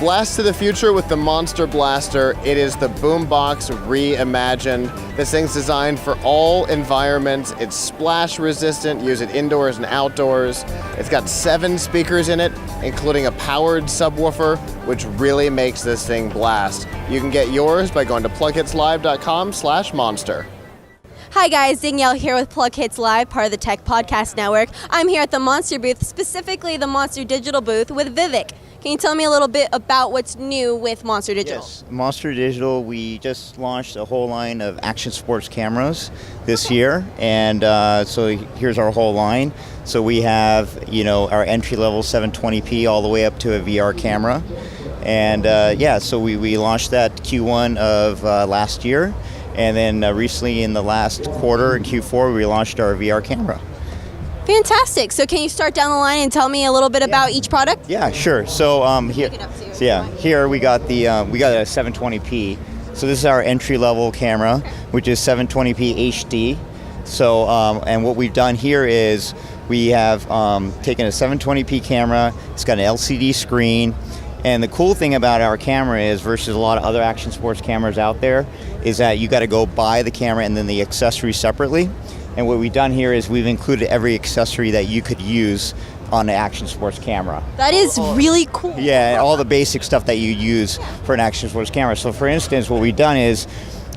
Blast to the future with the Monster Blaster. It is the boombox reimagined. This thing's designed for all environments. It's splash resistant, use it indoors and outdoors. It's got 7 speakers in it, including a powered subwoofer, which really makes this thing blast. You can get yours by going to PLUGHITZLive.com/monster. Hi guys, Danielle here with PLUGHITZ Live, part of the Tech Podcast Network. I'm here at the Monster booth, specifically the Monster Digital booth with Vivek. Can you tell me a little bit about what's new with Monster Digital? Yes, Monster Digital, we just launched a whole line of action sports cameras this year, and so here's our whole line. So we have, our entry-level 720p all the way up to a VR camera, and so we launched that Q1 of last year, and then recently in the last quarter, in Q4, we launched our VR camera. Fantastic. So can you start down the line and tell me a little bit about each product? Yeah, sure. So here we got the we got a 720p. So this is our entry level camera, which is 720p HD. So and what we've done here is we have taken a 720p camera. It's got an LCD screen. And the cool thing about our camera is, versus a lot of other action sports cameras out there, is that you got to go buy the camera and then the accessories separately. And what we've done here is we've included every accessory that you could use on an action sports camera. That is really cool. Yeah, all the basic stuff that you use for an action sports camera. So for instance, what we've done is,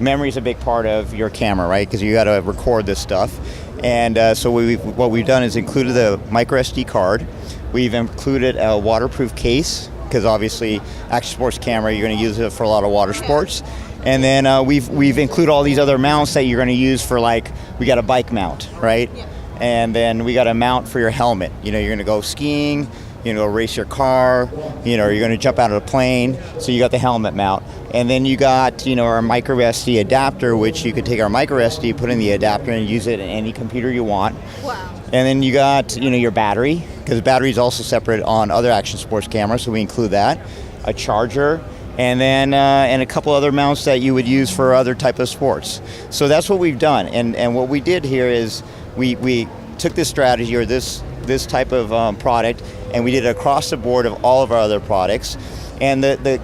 memory is a big part of your camera, right? Because you got to record this stuff. And so what we've done is included the micro SD card. We've included a waterproof case, because obviously action sports camera, you're going to use it for a lot of water sports. And then we've included all these other mounts that you're going to use for, like, we got a bike mount, right? Yeah. And then we got a mount for your helmet. You're going to go skiing, race your car, you're going to jump out of a plane, so you got the helmet mount. And then you got, our micro SD adapter, which you could take our micro SD, put in the adapter, and use it in any computer you want. Wow. And then you got, your battery, because battery is also separate on other action sports cameras, so we include that. A charger. And then and a couple other mounts that you would use for other type of sports. So that's what we've done. And what we did here is we took this strategy, or this type of product, and we did it across the board of all of our other products. And the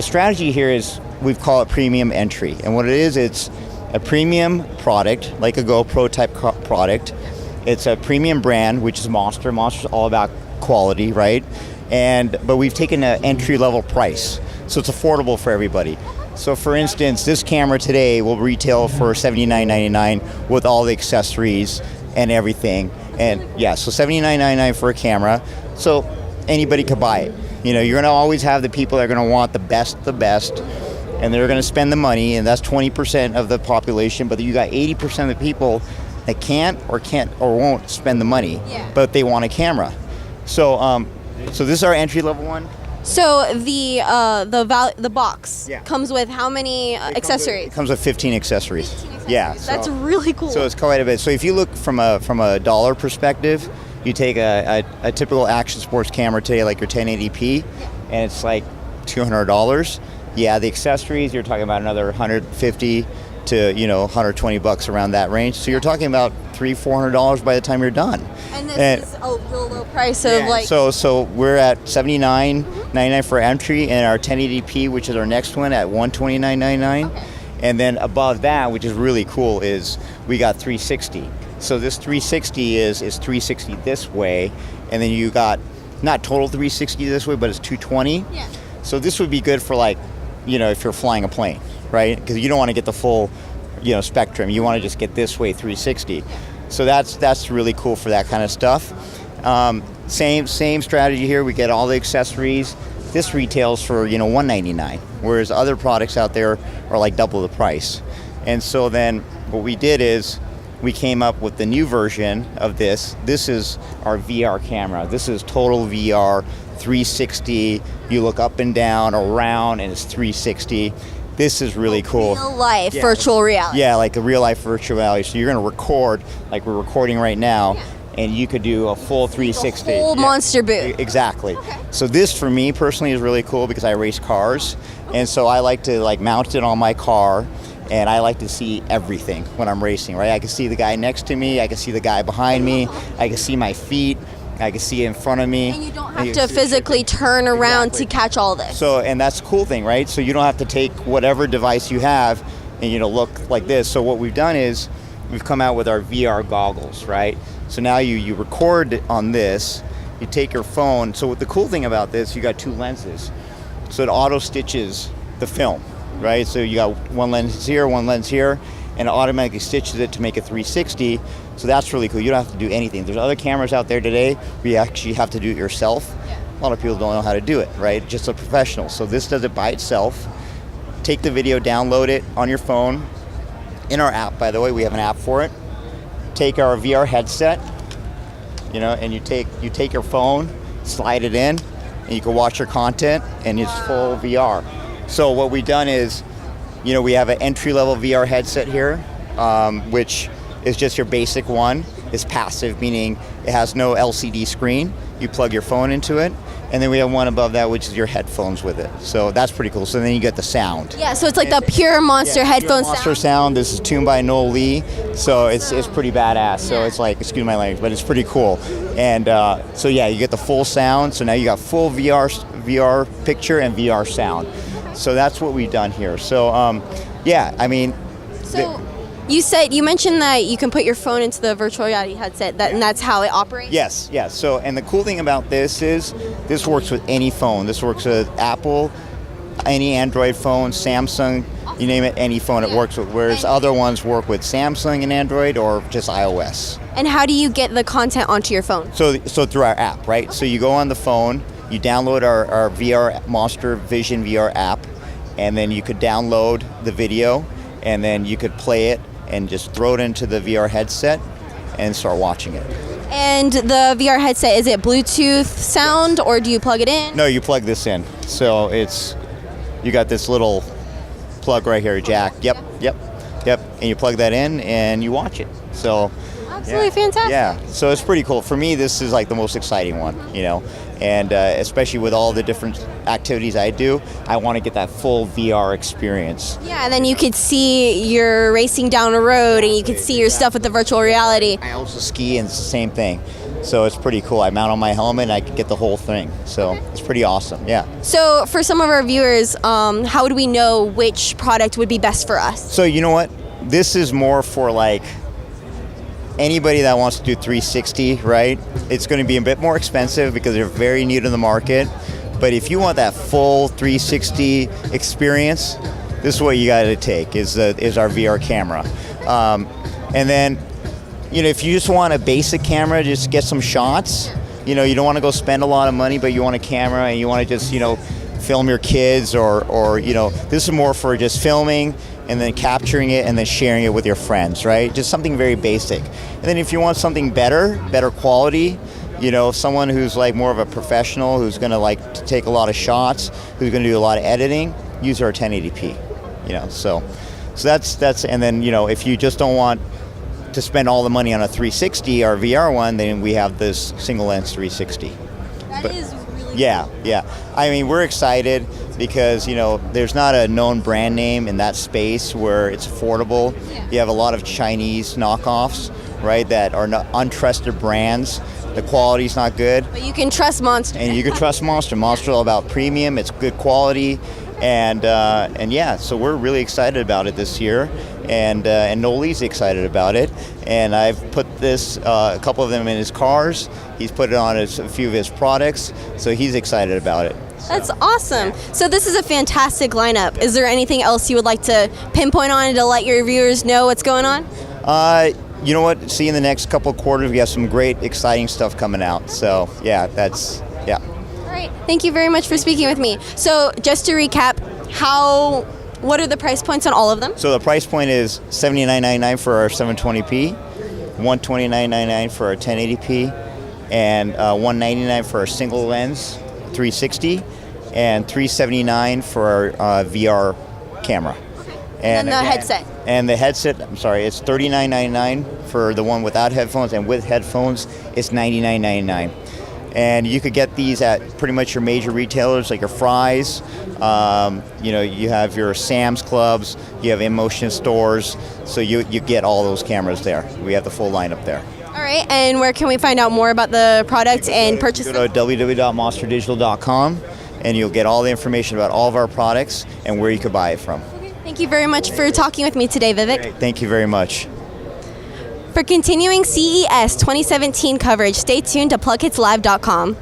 strategy here is, we call it premium entry. And what it is, it's a premium product, like a GoPro type product. It's a premium brand, which is Monster. Monster's all about quality, right? But we've taken an entry level price. So it's affordable for everybody. So for instance, this camera today will retail for $79.99 with all the accessories and everything. And yeah, so $79.99 for a camera. So anybody could buy it. You're going to always have the people that are going to want the best, and they're going to spend the money, and that's 20% of the population. But you got 80% of the people that can't or won't spend the money, but they want a camera. So so this is our entry level one. So the box comes with how many accessories? It comes with 15 accessories. 15 accessories. Yeah. That's really cool. So it's quite a bit. So if you look from a dollar perspective, you take a typical action sports camera today, like your 1080p, and it's like $200. Yeah, the accessories, you're talking about another $150 to $120 around that range. So you're talking about $300-400 by the time you're done. And this is a real low price of like. So we're at $79.99 for entry, and our 1080p, which is our next one, at $129.99. Okay. And then above that, which is really cool, is we got 360. So this 360 is 360 this way, and then you got not total 360 this way, but it's 220. Yeah. So this would be good for, like, if you're flying a plane, right? Because you don't want to get the full, spectrum. You want to just get this way 360. So that's really cool for that kind of stuff. Same strategy here. We get all the accessories. This retails for $199, whereas other products out there are like double the price. And so then what we did is we came up with the new version of this. This is our VR camera. This is total VR 360. You look up and down, around, and it's 360. This is really cool. Real life virtual reality. Yeah, like a real life virtual reality. So you're going to record, like we're recording right now, and you could do a full 360. The whole Monster booth. Exactly. Okay. So this, for me personally, is really cool because I race cars, and so I like to mount it on my car, and I like to see everything when I'm racing, right? I can see the guy next to me, I can see the guy behind me, I can see my feet, I can see it in front of me. And you don't have to physically turn around to catch all this. So, and that's the cool thing, right? So you don't have to take whatever device you have and, look like this. So what we've done is we've come out with our VR goggles, right? So now you record on this, you take your phone. So what the cool thing about this, you got 2 lenses. So it auto stitches the film, right? So you got one lens here, and it automatically stitches it to make a 360. So that's really cool. You don't have to do anything. There's other cameras out there today where you actually have to do it yourself. A lot of people don't know how to do it, right? Just a professional. So this does it by itself. Take the video, download it on your phone. In our app, by the way, we have an app for it. Take our VR headset, and you take your phone, slide it in, and you can watch your content, and it's full VR. So what we've done is, we have an entry-level VR headset here, which is just your basic one. It's passive, meaning it has no LCD screen. You plug your phone into it. And then we have one above that, which is your headphones with it. So that's pretty cool. So then you get the sound. Yeah, so it's like the pure Monster headphone sound. Monster sound. This is tuned by Noel Lee. So it's pretty badass. So it's like, excuse my language, but it's pretty cool. And so yeah, you get the full sound. So now you got full VR picture and VR sound. So that's what we've done here. So yeah, I mean. So you mentioned that you can put your phone into the virtual reality headset, and that's how it operates? Yes. So, and the cool thing about this is this works with any phone. This works with Apple, any Android phone, Samsung, you name it, any phone it works with, whereas other ones work with Samsung and Android or just iOS. And how do you get the content onto your phone? So through our app, right? So you go on the phone, you download our VR Monster Vision VR app, and then you could download the video, and then you could play it and just throw it into the VR headset and start watching it. And the VR headset, is it Bluetooth sound or do you plug it in? No, you plug this in. So you got this little plug right here, jack. Yep. And you plug that in and you watch it. So absolutely fantastic. Yeah, so it's pretty cool. For me, this is like the most exciting one, and especially with all the different activities I do, I want to get that full VR experience. Yeah, and then you could see you're racing down a road and you could see your stuff with the virtual reality. I also ski and it's the same thing. So it's pretty cool. I mount on my helmet and I can get the whole thing. So it's pretty awesome, yeah. So for some of our viewers, how would we know which product would be best for us? So you know what? This is more for like anybody that wants to do 360, right? It's going to be a bit more expensive because they're very new to the market. But if you want that full 360 experience, this is what you got to take, is our VR camera. And then, if you just want a basic camera, just get some shots. You don't want to go spend a lot of money, but you want a camera and you want to just, film your kids or this is more for just filming and then capturing it and then sharing it with your friends, right? Just something very basic. And then if you want something better quality, someone who's like more of a professional, who's gonna like to take a lot of shots, who's gonna do a lot of editing, use our 1080p, so that's, and then, if you just don't want to spend all the money on a 360, our VR one, then we have this single lens 360. That is really Yeah. I mean, we're excited because, there's not a known brand name in that space where it's affordable. Yeah. You have a lot of Chinese knockoffs, right, that are not untrusted brands. The quality's not good. But you can trust Monster. And you can trust Monster. Monster's all about premium, it's good quality. And yeah, so we're really excited about it this year. And Noel Lee's excited about it. And I've put this, a couple of them in his cars. He's put it on a few of his products. So he's excited about it. That's awesome. So this is a fantastic lineup. Is there anything else you would like to pinpoint on to let your viewers know what's going on? You know what? See, in the next couple of quarters, we have some great, exciting stuff coming out. So yeah, yeah. All right. Thank you very much for speaking with me. So just to recap, what are the price points on all of them? So the price point is $79.99 for our 720p, $129.99 for our 1080p, and $199 for our single lens 360, and $379 for our VR camera. And the headset. And the headset, I'm sorry, it's $39.99 for the one without headphones, and with headphones, it's $99.99. And you could get these at pretty much your major retailers like your Fry's. You have your Sam's Clubs, you have InMotion stores, so you get all those cameras there. We have the full lineup there. All right, and where can we find out more about the products and purchase them? Go to www.monsterdigital.com and you'll get all the information about all of our products and where you could buy it from. Thank you very much for talking with me today, Vivek. Great. Thank you very much. For continuing CES 2017 coverage, stay tuned to PLUGHITZlive.com.